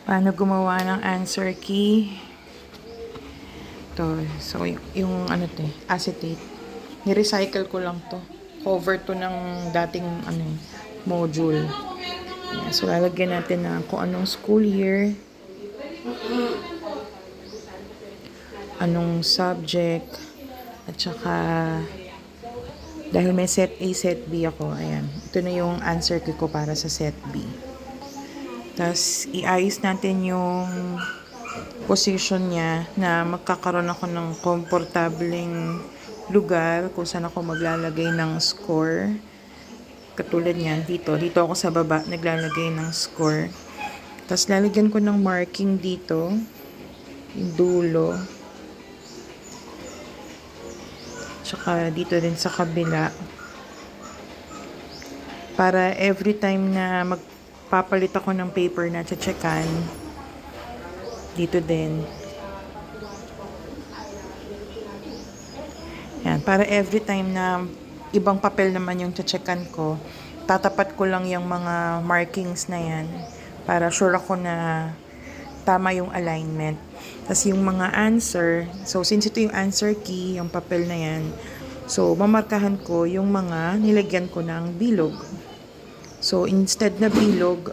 Paano gumawa ng answer key? To, so yung ano to, acetate. Ni-recycle ko lang to. Cover to ng dating module. Yan. So lalagyan natin na kung anong school year, anong subject, at saka dahil may set A, set B ako, ayan. Ito na yung answer key ko para sa set B. Tapos, iayos natin yung position niya na magkakaroon ako ng komportabling lugar kung saan ako maglalagay ng score. Katulad niyan, dito ako sa baba naglalagay ng score. Tapos, lalagyan ko ng marking dito, yung dulo. Tsaka dito din sa kabila. Para every time na magpapalit ako ng paper na checkan, dito din. Yan, para every time na ibang papel naman yung checkan ko, tatapat ko lang yung mga markings na yan para sure ako na tama yung alignment. Tapos yung mga answer, so since ito yung answer key, yung papel na yan, so mamarkahan ko yung mga nilagyan ko ng bilog. So instead na bilog,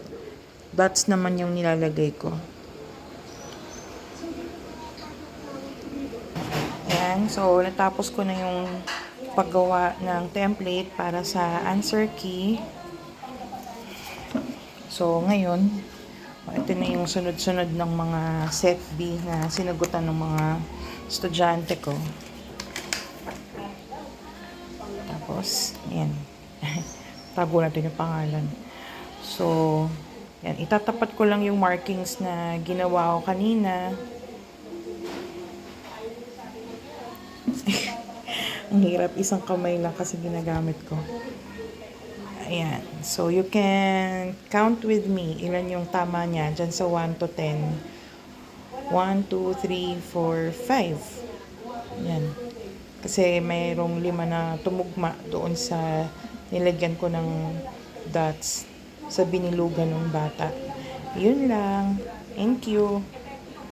dots naman yung nilalagay ko. Ayan, so natapos ko na yung paggawa ng template para sa answer key. So ngayon, ito na yung sunod-sunod ng mga set B na sinagutan ng mga estudyante ko. Tapos, ayan. Tago natin yung pangalan. So, yan. Itatapat ko lang yung markings na ginawa ko kanina. Ang hirap. Isang kamay lang kasi ginagamit ko. Ayan. So, you can count with me. Ilan yung tama niya dyan sa 1 to 10. 1, 2, 3, 4, 5. Yan. Kasi mayroong 5 na tumugma doon sa nilagyan ko ng dots sa binilugan ng bata. Yun lang. Thank you.